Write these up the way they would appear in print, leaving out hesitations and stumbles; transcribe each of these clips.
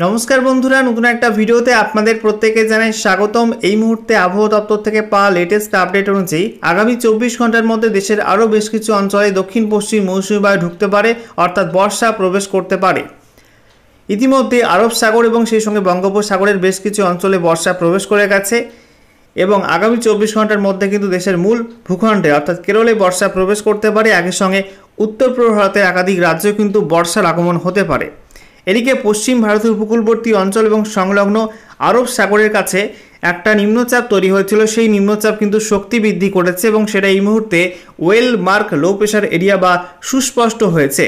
नमस्कार बंधुरा नतून एक भिडियोते आपनादेर प्रत्येके जानाई स्वागतम। এই মুহূর্তে আবহাওয়া দপ্তর থেকে পাওয়া লেটেস্ট আপডেট অনুযায়ী আগামী 24 ঘন্টার মধ্যে দেশের আরও বেশ কিছু অঞ্চলে দক্ষিণ পশ্চিম মৌসুমী বায়ু ঢুকতে পারে, অর্থাৎ বর্ষা প্রবেশ করতে পারে। ইতিমধ্যে আরব সাগর এবং সেই সঙ্গে বঙ্গোপসাগরের বেশ কিছু অঞ্চলে বর্ষা প্রবেশ করে গেছে এবং আগামী 24 ঘন্টার মধ্যে কিন্তু দেশের মূল ভূখণ্ডে অর্থাৎ কেরলে বর্ষা প্রবেশ করতে পারে। একই সঙ্গে উত্তর পূর্ব ভারতের একাধিক রাজ্যে কিন্তু বর্ষার আগমন হতে পারে। এদিকে পশ্চিম ভারতের উপকূলবর্তী অঞ্চল এবং সংলগ্ন আরব সাগরের কাছে একটা নিম্নচাপ তৈরি হয়েছিল, সেই নিম্নচাপ কিন্তু শক্তি বৃদ্ধি করেছে এবং সেটা এই মুহূর্তে well mark low pressure area বা সুস্পষ্ট হয়েছে।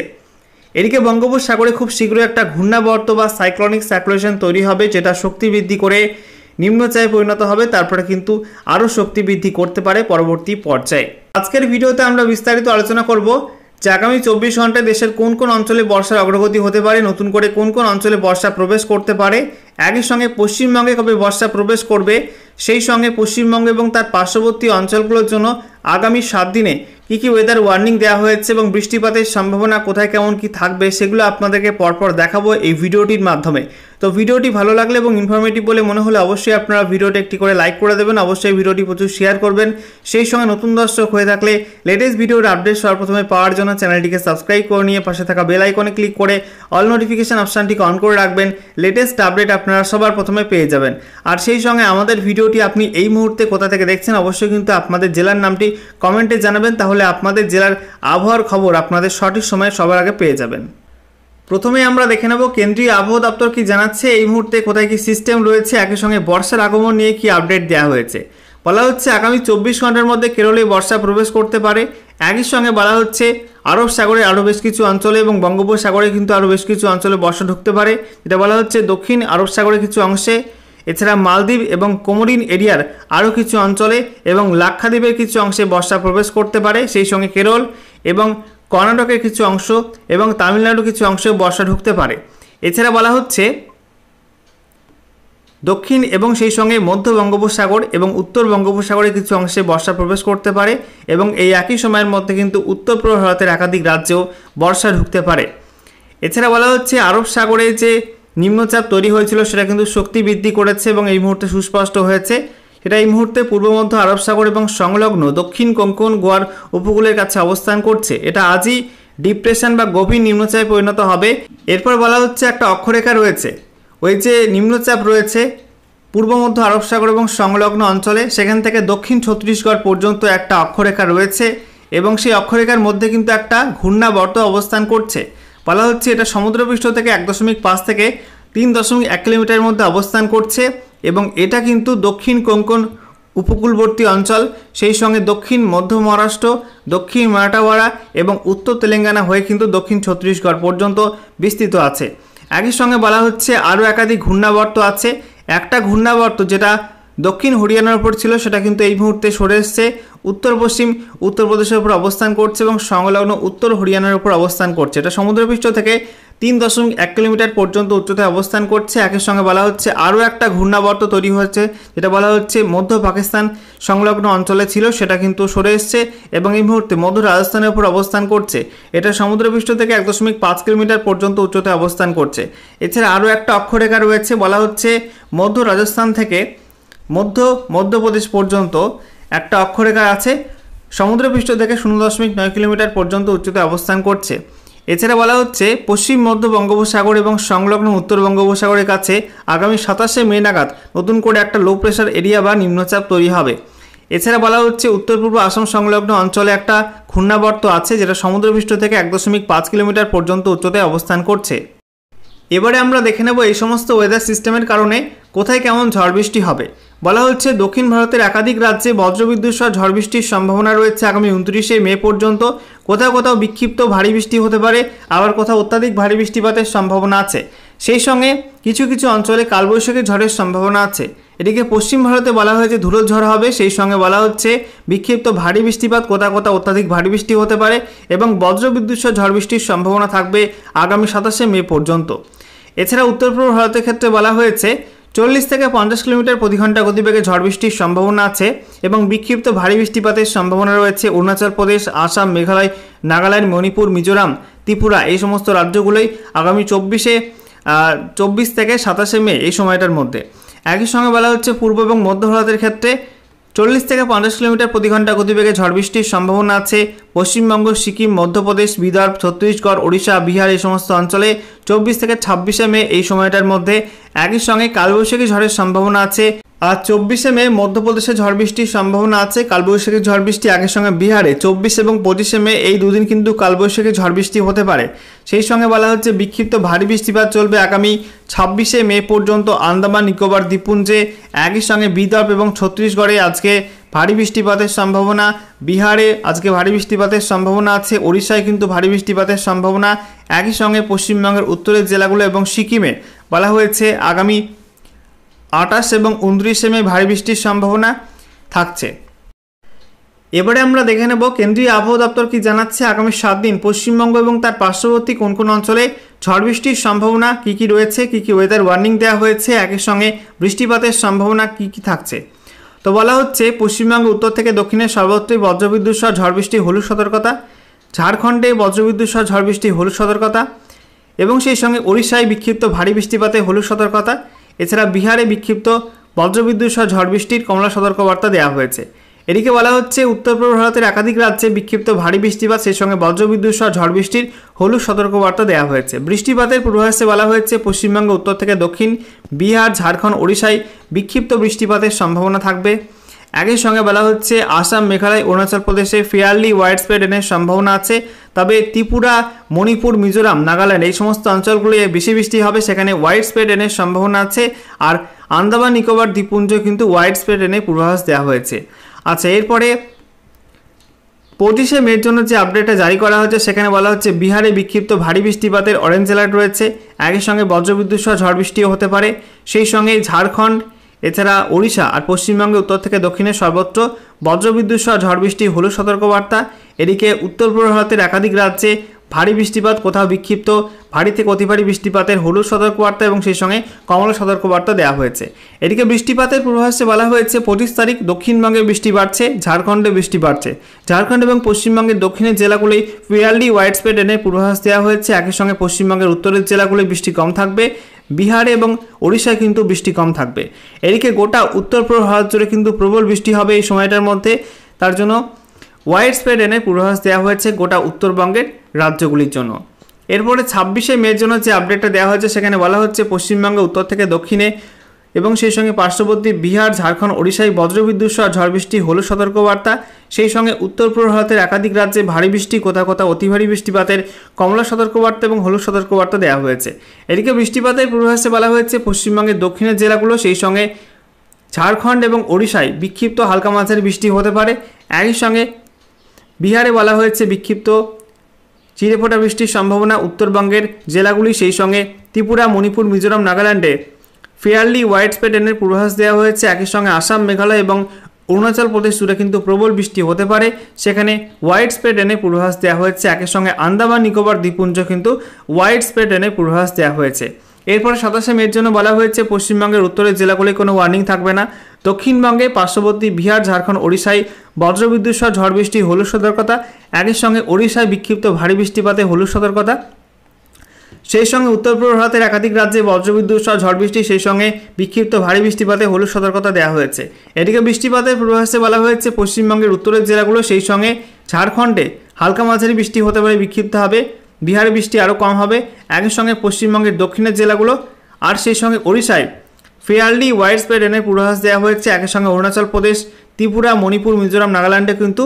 এদিকে বঙ্গোপসাগরে খুব শীঘ্রই একটা ঘূর্ণাবর্ত বা সাইক্লোনিক সার্কুলেশন তৈরি হবে, যেটা শক্তি বৃদ্ধি করে নিম্নচাপে পরিণত হবে, তারপরে কিন্তু আরও শক্তি বৃদ্ধি করতে পারে পরবর্তী পর্যায়ে। আজকের ভিডিওতে আমরা বিস্তারিত আলোচনা করব যে আগামী 24 ঘন্টায় দেশের কোন কোন অঞ্চলে বর্ষার অগ্রগতি হতে পারে, নতুন করে কোন কোন অঞ্চলে বর্ষা প্রবেশ করতে পারে, একই সঙ্গে পশ্চিমবঙ্গে কবে বর্ষা প্রবেশ করবে, সেই সঙ্গে পশ্চিমবঙ্গ এবং তার পার্শ্ববর্তী অঞ্চলগুলোর জন্য আগামী 7 দিনে কী কী ওয়েদার ওয়ার্নিং দেওয়া হয়েছে এবং বৃষ্টিপাতের সম্ভাবনা কোথায় কেমন কি থাকবে সেগুলো আপনাদেরকে পরপর দেখাবো এই ভিডিওটির মাধ্যমে। তো ভিডিওটি ভালো লাগলে এবং ইনফরমেটিভ বলে মনে হলে অবশ্যই আপনারা ভিডিওটি একটি করে লাইক করে দেবেন, অবশ্যই ভিডিওটি প্রচুর শেয়ার করবেন। সেই সঙ্গে নতুন দর্শক হয়ে থাকলে লেটেস্ট ভিডিওর আপডেট সর্বপ্রথমে পাওয়ার জন্য চ্যানেলটিকে সাবস্ক্রাইব করে নিয়ে পাশে থাকা বেল আইকনে ক্লিক করে অল নোটিফিকেশন অপশানটিকে অন করে রাখবেন। লেটেস্ট আপডেট আপনারা সবার প্রথমে পেয়ে যাবেন। আর সেই সঙ্গে আমাদের ভিডিওটি আপনি এই মুহূর্তে কোথা থেকে দেখছেন অবশ্যই কিন্তু আপনাদের জেলার নামটি কমেন্টে জানাবেন, তাহলে আপনাদের জেলার আবহাওয়ার খবর আপনাদের সঠিক সময়ে সবার আগে পেয়ে যাবেন। প্রথমে আমরা দেখে নেব কেন্দ্রীয় আবহাওয়া দপ্তর কি জানাচ্ছে, এই মুহূর্তে কোথায় কি সিস্টেম রয়েছে, একই সঙ্গে বর্ষার আগমন নিয়ে কি আপডেট দেওয়া হয়েছে। বলা হচ্ছে আগামী 24 ঘন্টার মধ্যে কেরলে বর্ষা প্রবেশ করতে পারে। একই সঙ্গে বলা হচ্ছে আরব সাগরে আরও বেশ কিছু অঞ্চলে এবং বঙ্গোপসাগরে কিন্তু আরও বেশ কিছু অঞ্চলে বর্ষা ঢুকতে পারে, যেটা বলা হচ্ছে দক্ষিণ আরব সাগরের কিছু অংশে, এছাড়া মালদ্বীপ এবং কোমোরিন এরিয়ার আরও কিছু অঞ্চলে এবং লাক্ষাদ্বীপের কিছু অংশে বর্ষা প্রবেশ করতে পারে। সেই সঙ্গে কেরল এবং কর্ণাটকের কিছু অংশ এবং তামিলনাড়ুর কিছু অংশে বর্ষা ঢুকতে পারে। এছাড়া বলা হচ্ছে দক্ষিণ এবং সেই সঙ্গে মধ্য বঙ্গোপসাগর এবং উত্তর বঙ্গোপসাগরের কিছু অংশে বর্ষা প্রবেশ করতে পারে এবং এই একই সময়ের মধ্যে কিন্তু উত্তর পূর্ব ভারতের একাধিক রাজ্যেও বর্ষা ঢুকতে পারে। এছাড়া বলা হচ্ছে আরব সাগরে যে নিম্নচাপ তৈরি হয়েছিল সেটা কিন্তু শক্তি বৃদ্ধি করেছে এবং এই মুহূর্তে সুস্পষ্ট হয়েছে। এটা এই মুহূর্তে পূর্ব মধ্য আরব সাগর এবং সংলগ্ন দক্ষিণ কোঙ্কণ গোয়ার উপকূলের কাছে অবস্থান করছে। এটা আজই ডিপ্রেশন বা গভীর নিম্নচাপে পরিণত হবে। এরপর বলা হচ্ছে একটা অক্ষরেখা রয়েছে, ওই যে নিম্নচাপ রয়েছে পূর্ব মধ্য আরব সাগর এবং সংলগ্ন অঞ্চলে, সেখান থেকে দক্ষিণ ছত্তিশগড় পর্যন্ত একটা অক্ষরেখা রয়েছে এবং সেই অক্ষরেখার মধ্যে কিন্তু একটা ঘূর্ণাবর্ত অবস্থান করছে। বলা হচ্ছে এটা সমুদ্রপৃষ্ঠ থেকে 1.5 থেকে 3.1 কিলোমিটারের মধ্যে অবস্থান করছে এবং এটা কিন্তু দক্ষিণ কোঙ্কণ উপকূলবর্তী অঞ্চল, সেই সঙ্গে দক্ষিণ মধ্য মহারাষ্ট্র, দক্ষিণ মারাঠাওয়াড়া এবং উত্তর তেলেঙ্গানা হয়ে কিন্তু দক্ষিণ ছত্তিশগড় পর্যন্ত বিস্তৃত আছে। একই সঙ্গে বলা হচ্ছে আরও একাধিক ঘূর্ণাবর্ত আছে। একটা ঘূর্ণাবর্ত যেটা দক্ষিণ হরিয়ানার উপর ছিল সেটা কিন্তু এই মুহূর্তে সরে এসছে উত্তর পশ্চিম উত্তরপ্রদেশের উপর অবস্থান করছে এবং সংলগ্ন উত্তর হরিয়ানার উপর অবস্থান করছে। এটা সমুদ্রপৃষ্ঠ থেকে 3.1 কিলোমিটার পর্যন্ত উচ্চতায় অবস্থান করছে। একই সঙ্গে বলা হচ্ছে আরও একটা ঘূর্ণাবর্ত তৈরি হয়েছে, যেটা বলা হচ্ছে মধ্য পাকিস্তান সংলগ্ন অঞ্চলে ছিল, সেটা কিন্তু সরে এসছে এবং এই মুহূর্তে মধ্য রাজস্থানের উপর অবস্থান করছে। এটা সমুদ্রপৃষ্ঠ থেকে 1.5 কিলোমিটার পর্যন্ত উচ্চতায় অবস্থান করছে। এছাড়া আরও একটা অক্ষরেখা রয়েছে, বলা হচ্ছে মধ্য রাজস্থান থেকে মধ্যপ্রদেশ পর্যন্ত একটা অক্ষরেখা আছে, সমুদ্রপৃষ্ঠ থেকে 0.9 কিলোমিটার পর্যন্ত উচ্চতায় অবস্থান করছে। এছাড়া বলা হচ্ছে পশ্চিম মধ্য বঙ্গোপসাগর এবং সংলগ্ন উত্তর বঙ্গোপসাগরের কাছে আগামী 27 মে নাগাদ নতুন করে একটা লো প্রেশার এরিয়া বা নিম্নচাপ তৈরি হবে। এছাড়া বলা হচ্ছে উত্তর পূর্ব আসাম সংলগ্ন অঞ্চলে একটা ঘূর্ণাবর্ত আছে, যেটা সমুদ্রপৃষ্ঠ থেকে 1.5 কিলোমিটার পর্যন্ত উচ্চতায় অবস্থান করছে। এবারে আমরা দেখে নেব এই সমস্ত ওয়েদার সিস্টেমের কারণে কোথায় কেমন ঝড় বৃষ্টি হবে। বলা হচ্ছে দক্ষিণ ভারতের একাধিক রাজ্যে বজ্রবিদ্যুৎ সহ ঝড় বৃষ্টির সম্ভাবনা রয়েছে আগামী 29 মে পর্যন্ত। কোথাও কোথাও বিক্ষিপ্ত ভারী বৃষ্টি হতে পারে, আবার কোথাও অত্যাধিক ভারী বৃষ্টিপাতের সম্ভাবনা আছে। সেই সঙ্গে কিছু কিছু অঞ্চলে কালবৈশাখী ঝড়ের সম্ভাবনা আছে। এদিকে পশ্চিম ভারতে বলা হয়েছে ধুলোর ঝড় হবে, সেই সঙ্গে বলা হচ্ছে বিক্ষিপ্ত ভারী বৃষ্টিপাত, কোথাও কোথাও অত্যাধিক ভারী বৃষ্টি হতে পারে এবং বজ্রবিদ্যুৎ সহ ঝড় বৃষ্টির সম্ভাবনা থাকবে আগামী 27 মে পর্যন্ত। এছাড়া উত্তর পূর্ব ভারতের ক্ষেত্রে বলা হয়েছে 40 থেকে 50 কিলোমিটার প্রতি ঘন্টা গতিবেগে ঝড় বৃষ্টির সম্ভাবনা আছে এবং বিক্ষিপ্ত ভারী বৃষ্টিপাতের সম্ভাবনা রয়েছে অরুণাচল প্রদেশ, আসাম, মেঘালয়, নাগাল্যান্ড, মণিপুর, মিজোরাম, ত্রিপুরা এই সমস্ত রাজ্যগুলোই আগামী 24 24 থেকে 27 মে এই সময়টার মধ্যে। একই সঙ্গে বলা হচ্ছে পূর্ব এবং মধ্য ভারতের ক্ষেত্রে 40 থেকে 50 কিলোমিটার প্রতি ঘন্টা গতিবেগে ঝড় বৃষ্টির সম্ভাবনা আছে। পশ্চিমবঙ্গ, সিকিম, মধ্যপ্রদেশ, বিদর্ভ, ছত্তিশগড়, ওড়িশা, বিহার এই সমস্ত অঞ্চলে 24 থেকে 26 মে এই সময়টার মধ্যে। একই সঙ্গে কালবৈশাখী ঝড়ের সম্ভাবনা আছে। আর 24 মে মধ্যপ্রদেশে ঝড় বৃষ্টির সম্ভাবনা আছে। কালবৈশাখী ঝড় বৃষ্টি একই সঙ্গে বিহারে 24 এবং 25 মে এই দুদিন কিন্তু কালবৈশাখী ঝড় বৃষ্টি হতে পারে। সেই সঙ্গে বলা হচ্ছে বিক্ষিপ্ত ভারী বৃষ্টিপাত চলবে আগামী 26 মে পর্যন্ত আন্দামান নিকোবর দ্বীপপুঞ্জে। একই সঙ্গে বিদর্ভ এবং ছত্তিশগড়ে আজকে ভারী বৃষ্টিপাতের সম্ভাবনা। বিহারে আজকে ভারী বৃষ্টিপাতের সম্ভাবনা আছে। ওড়িশায় কিন্তু ভারী বৃষ্টিপাতের সম্ভাবনা। একই সঙ্গে পশ্চিমবঙ্গের উত্তরের জেলাগুলো এবং সিকিমে বলা হয়েছে আগামী 28 এবং 29 মে ভারী বৃষ্টির সম্ভাবনা থাকছে। এবারে আমরা দেখে নেব কেন্দ্রীয় আবহাওয়া দপ্তর কি জানাচ্ছে আগামী 7 দিন পশ্চিমবঙ্গ এবং তার পার্শ্ববর্তী কোন কোন অঞ্চলে ঝড় বৃষ্টির সম্ভাবনা কী কী রয়েছে, কী কী ওয়েদার ওয়ার্নিং দেওয়া হয়েছে, একই সঙ্গে বৃষ্টিপাতের সম্ভাবনা কী কী থাকছে। তো বলা হচ্ছে পশ্চিমবঙ্গের উত্তর থেকে দক্ষিণের সর্বত্রই বজ্রবিদ্যুৎ সহ ঝড় বৃষ্টি হলুদ সতর্কতা। ঝাড়খণ্ডে বজ্রবিদ্যুৎ সহ ঝড় বৃষ্টি হলুদ সতর্কতা এবং সেই সঙ্গে ওড়িশায় বিক্ষিপ্ত ভারী বৃষ্টিপাতে হলুদ সতর্কতা। এছাড়া বিহারে বিক্ষিপ্ত বজ্রবিদ্যুৎ সহ ঝড় বৃষ্টির কমলা সতর্কবার্তা দেওয়া হয়েছে। এদিকে বলা হচ্ছে উত্তর পূর্ব ভারতের একাধিক রাজ্যে বিক্ষিপ্ত ভারী বৃষ্টিপাত সেই সঙ্গে বজ্রবিদ্যুৎ সহ ঝড় বৃষ্টির হলুদ সতর্কবার্তা দেওয়া হয়েছে। বৃষ্টিপাতের পূর্বাভাসে বলা হয়েছে পশ্চিমবঙ্গ উত্তর থেকে দক্ষিণ, বিহার, ঝাড়খণ্ড, ওড়িশায় বিক্ষিপ্ত বৃষ্টিপাতের সম্ভাবনা থাকবে। একই সঙ্গে বলা হচ্ছে আসাম, মেঘালয়, অরুণাচল প্রদেশে ফেয়ারলি ওয়াইড স্প্রেড রেনের সম্ভাবনা আছে। তবে ত্রিপুরা, মণিপুর, মিজোরাম, নাগাল্যান্ড এই সমস্ত অঞ্চলগুলি বেশি বৃষ্টি হবে, সেখানে ওয়াইড স্প্রেড রেনের সম্ভাবনা আছে। আর আন্দামান নিকোবর দ্বীপপুঞ্জ কিন্তু ওয়াইড স্প্রেড রেনের পূর্বাভাস দেওয়া হয়েছে। আচ্ছা, এরপরে 25 মের জন্য যে আপডেটটা জারি করা হয়েছে সেখানে বলা হচ্ছে বিহারে বিক্ষিপ্ত ভারী বৃষ্টিপাতের অরেঞ্জ অ্যালার্ট রয়েছে। একই সঙ্গে বজ্রবিদ্যুৎ সহ ঝড় বৃষ্টিও হতে পারে। সেই সঙ্গে ঝাড়খণ্ড, এছাড়া ওড়িশা আর পশ্চিমবঙ্গে উত্তর থেকে দক্ষিণের সর্বত্র বজ্রবিদ্যুৎ সহ ঝড় বৃষ্টি হলুদ সতর্কবার্তা। এদিকে উত্তর পূর্ব ভারতের একাধিক রাজ্যে ভারী বৃষ্টিপাত, কোথাও বিক্ষিপ্ত ভারী থেকে অতি ভারী বৃষ্টিপাতের হলুদ সতর্কবার্তা এবং সেই সঙ্গে কমলা সতর্কবার্তা দেওয়া হয়েছে। এদিকে বৃষ্টিপাতের পূর্বাভাসে বলা হয়েছে 25 তারিখ দক্ষিণবঙ্গে বৃষ্টি বাড়ছে, ঝাড়খণ্ডে বৃষ্টি বাড়ছে। ঝাড়খণ্ড এবং পশ্চিমবঙ্গের দক্ষিণের জেলাগুলি ফেয়ারলি ওয়াইড স্প্রেড রেনের পূর্বাভাস দেওয়া হয়েছে। একই সঙ্গে পশ্চিমবঙ্গের উত্তরের জেলাগুলি বৃষ্টি কম থাকবে। বিহারে এবং ওড়িশায় কিন্তু বৃষ্টি কম থাকবে। এদিকে গোটা উত্তর পূর্ব ভারত জুড়ে কিন্তু প্রবল বৃষ্টি হবে এই সময়টার মধ্যে। তার জন্য ওয়াইড স্প্রেড রেনের পূর্বাভাস দেওয়া হয়েছে গোটা উত্তরবঙ্গের রাজ্যগুলির জন্য। এরপরে 26 মের জন্য যে আপডেটটা দেওয়া হয়েছে সেখানে বলা হচ্ছে পশ্চিমবঙ্গে উত্তর থেকে দক্ষিণে এবং সেই সঙ্গে পার্শ্ববর্তী বিহার, ঝাড়খণ্ড, ওড়িশায় বজ্রবিদ্যুৎ সহ ঝড় বৃষ্টি হলুদ সতর্কবার্তা। সেই সঙ্গে উত্তর পূর্ব ভারতের একাধিক রাজ্যে ভারী বৃষ্টি, কোথাও কোথাও অতি ভারী বৃষ্টিপাতের কমলা সতর্কবার্তা এবং হলুদ সতর্কবার্তা দেওয়া হয়েছে। এদিকে বৃষ্টিপাতের পূর্বাভাসে বলা হয়েছে পশ্চিমবঙ্গের দক্ষিণের জেলাগুলো সেই সঙ্গে ঝাড়খণ্ড এবং ওড়িশায় বিক্ষিপ্ত হালকা মাঝারি বৃষ্টি হতে পারে। একই সঙ্গে বিহারে বলা হয়েছে বিক্ষিপ্ত চিরেফোঁটা বৃষ্টির সম্ভাবনা। উত্তরবঙ্গের জেলাগুলি সেই সঙ্গে ত্রিপুরা, মণিপুর, মিজোরাম, নাগাল্যান্ডে ফেয়ারলি ওয়াইড স্প্রেড রেনের পূর্বাভাস দেওয়া হয়েছে। একই সঙ্গে আসাম, মেঘালয় এবং অরুণাচল প্রদেশ জুড়ে কিন্তু প্রবল বৃষ্টি হতে পারে, সেখানে ওয়াইড স্প্রেড রেনের পূর্বাভাস দেওয়া হয়েছে। একই সঙ্গে আন্দামান নিকোবর দ্বীপপুঞ্জ কিন্তু ওয়াইড স্প্রেড রেনের পূর্বাভাস দেওয়া হয়েছে। এরপরে 27 মের জন্য বলা হয়েছে পশ্চিমবঙ্গের উত্তরের জেলাগুলি কোনো ওয়ার্নিং থাকবে না। দক্ষিণবঙ্গে পার্শ্ববর্তী বিহার, ঝাড়খণ্ড, ওড়িশায় বজ্রবিদ্যুৎ সহ ঝড় বৃষ্টি হলুদ সতর্কতা। একই সঙ্গে ওড়িশায় বিক্ষিপ্ত ভারী বৃষ্টিপাতে হলুদ সতর্কতা। সেই সঙ্গে উত্তর পূর্ব ভারতের একাধিক রাজ্যে বজ্রবিদ্যুৎ সহ ঝড় বৃষ্টি সেই সঙ্গে বিক্ষিপ্ত ভারী বৃষ্টিপাতে হলুদ সতর্কতা দেওয়া হয়েছে। এদিকে বৃষ্টিপাতের পূর্বাভাসে বলা হয়েছে পশ্চিমবঙ্গের উত্তরের জেলাগুলো সেই সঙ্গে ঝাড়খণ্ডে হালকা মাঝারি বৃষ্টি হতে পারে, বিক্ষিপ্ত হবে। বিহারে বৃষ্টি আরও কম হবে। একই সঙ্গে পশ্চিমবঙ্গের দক্ষিণের জেলাগুলো আর সেই সঙ্গে ওড়িশায় ফেয়ারলি ওয়াইড স্প্রেড রেনের পূর্বাভাস দেওয়া হয়েছে। একই সঙ্গে অরুণাচল প্রদেশ, ত্রিপুরা, মণিপুর, মিজোরাম, নাগাল্যান্ডে কিন্তু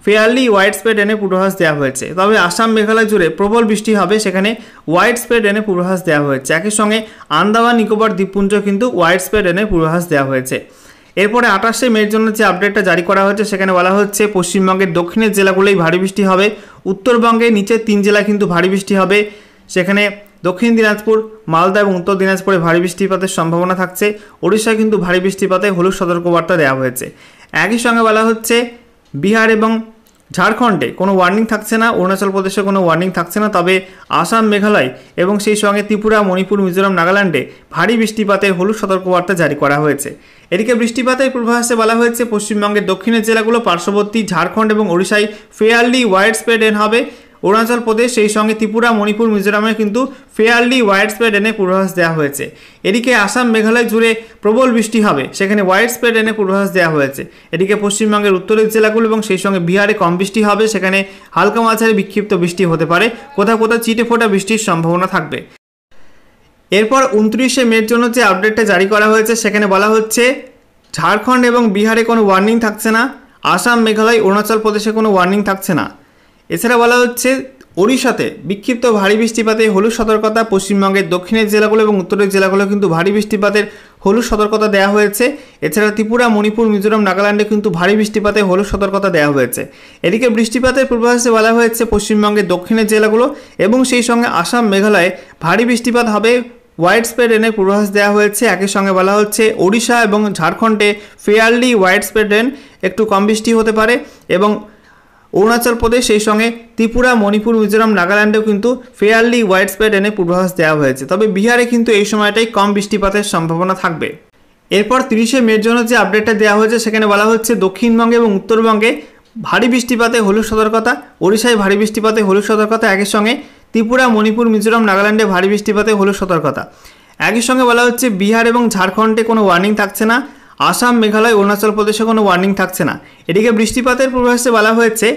ফেয়ারলি ওয়াইড স্প্রেড রেনের পূর্বাভাস দেওয়া হয়েছে। তবে আসাম, মেঘালয় জুড়ে প্রবল বৃষ্টি হবে, সেখানে ওয়াইড স্প্রেড রেনের পূর্বাভাস দেওয়া হয়েছে। একই সঙ্গে আন্দামান নিকোবর দ্বীপপুঞ্জ কিন্তু ওয়াইড স্প্রেড রেনের পূর্বাভাস দেওয়া হয়েছে। এরপরে 28 মের জন্য যে আপডেটটা জারি করা হয়েছে সেখানে বলা হচ্ছে পশ্চিমবঙ্গের দক্ষিণের জেলাগুলোই ভারী বৃষ্টি হবে। উত্তরবঙ্গে নিচের 3 জেলায় কিন্তু ভারী বৃষ্টি হবে, সেখানে দক্ষিণ দিনাজপুর, মালদা এবং উত্তর দিনাজপুরে ভারী বৃষ্টিপাতের সম্ভাবনা থাকছে। ওড়িশায় কিন্তু ভারী বৃষ্টিপাতে হলুদ সতর্কবার্তা দেওয়া হয়েছে। একই সঙ্গে বলা হচ্ছে বিহার এবং ঝাড়খণ্ডে কোনো ওয়ার্নিং থাকছে না, অরুণাচল প্রদেশে কোনো ওয়ার্নিং থাকছে না। তবে আসাম, মেঘালয় এবং সেই সঙ্গে ত্রিপুরা, মণিপুর, মিজোরাম, নাগাল্যান্ডে ভারী বৃষ্টিপাতে হলুদ সতর্কবার্তা জারি করা হয়েছে। এদিকে বৃষ্টিপাতের পূর্বাভাসে বলা হয়েছে পশ্চিমবঙ্গের দক্ষিণের জেলাগুলো, পার্শ্ববর্তী ঝাড়খণ্ড এবং ওড়িশায় ফেয়ারলি ওয়াইড স্প্রেড রেন হবে। অরুণাচল প্রদেশ সেই সঙ্গে ত্রিপুরা মণিপুর মিজোরামে কিন্তু ফেয়ারলি ওয়াইড স্প্রেড রেনের পূর্বাভাস দেওয়া হয়েছে। এদিকে আসাম মেঘালয় জুড়ে প্রবল বৃষ্টি হবে, সেখানে ওয়াইড স্প্রেড রেনের পূর্বাভাস দেওয়া হয়েছে। এদিকে পশ্চিমবঙ্গের উত্তরের জেলাগুলো এবং সেই সঙ্গে বিহারে কম বৃষ্টি হবে, সেখানে হালকা মাঝারি বিক্ষিপ্ত বৃষ্টি হতে পারে, কোথাও কোথাও চিটে ফোটা বৃষ্টির সম্ভাবনা থাকবে। এরপর 29শে মের জন্য যে আপডেটটা জারি করা হয়েছে সেখানে বলা হচ্ছে ঝাড়খণ্ড এবং বিহারে কোনো ওয়ার্নিং থাকছে না, আসাম মেঘালয় অরুণাচল প্রদেশে কোনো ওয়ার্নিং থাকছে না। এছাড়া বলা হচ্ছে ওড়িশাতে বিক্ষিপ্ত ভারী বৃষ্টিপাতে হলুদ সতর্কতা, পশ্চিমবঙ্গের দক্ষিণের জেলাগুলো এবং উত্তরের জেলাগুলো কিন্তু ভারী বৃষ্টিপাতের হলুদ সতর্কতা দেওয়া হয়েছে। এছাড়া ত্রিপুরা মণিপুর মিজোরাম নাগাল্যান্ডে কিন্তু ভারী বৃষ্টিপাতে হলুদ সতর্কতা দেওয়া হয়েছে। এদিকে বৃষ্টিপাতের পূর্বাভাসে বলা হয়েছে পশ্চিমবঙ্গের দক্ষিণের জেলাগুলো এবং সেই সঙ্গে আসাম মেঘালয়ে ভারী বৃষ্টিপাত হবে, ওয়াইড স্প্রেড রেনের পূর্বাভাস দেওয়া হয়েছে। একই সঙ্গে বলা হচ্ছে ওড়িশা এবং ঝাড়খণ্ডে ফেয়ারলি ওয়াইড স্প্রেড রেন, একটু কম বৃষ্টি হতে পারে, এবং অরুণাচল প্রদেশ সেই সঙ্গে ত্রিপুরা মণিপুর মিজোরাম নাগাল্যান্ডেও কিন্তু ফেয়ারলি ওয়াইড স্প্রেড রেনের পূর্বাভাস দেওয়া হয়েছে। তবে বিহারে কিন্তু এই সময়টাই কম বৃষ্টিপাতের সম্ভাবনা থাকবে। এরপর 30শে মের জন্য যে আপডেটটা দেওয়া হয়েছে সেখানে বলা হচ্ছে দক্ষিণবঙ্গে এবং উত্তরবঙ্গে ভারী বৃষ্টিপাতে হলুদ সতর্কতা, ওড়িশায় ভারী বৃষ্টিপাতে হলুদ সতর্কতা, একই সঙ্গে ত্রিপুরা মণিপুর মিজোরাম নাগাল্যান্ডে ভারী বৃষ্টিপাতে হলুদ সতর্কতা। একই সঙ্গে বলা হচ্ছে বিহার এবং ঝাড়খণ্ডে কোনো ওয়ার্নিং থাকছে না, আসাম মেঘালয় অরুণাচল প্রদেশে কোনো ওয়ার্নিং থাকছে না। এদিকে বৃষ্টিপাতের পূর্বাভাসে বলা হয়েছে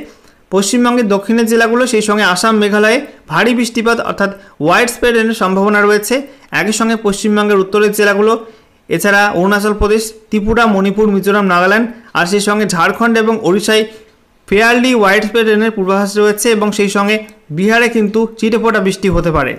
পশ্চিমবঙ্গের দক্ষিণের জেলাগুলো সেই সঙ্গে আসাম মেঘালয়ে ভারী বৃষ্টিপাত অর্থাৎ ওয়াইড স্প্রেড রেনের সম্ভাবনা রয়েছে। একই সঙ্গে পশ্চিমবঙ্গের উত্তরের জেলাগুলো, এছাড়া অরুণাচল প্রদেশ, ত্রিপুরা মণিপুর মিজোরাম নাগাল্যান্ড আর সেই সঙ্গে ঝাড়খণ্ড এবং ওড়িশায় ফেয়ারলি ওয়াইড স্প্রেড রেনের পূর্বাভাস রয়েছে এবং সেই সঙ্গে বিহারে কিন্তু চিটেফোঁটা বৃষ্টি হতে পারে।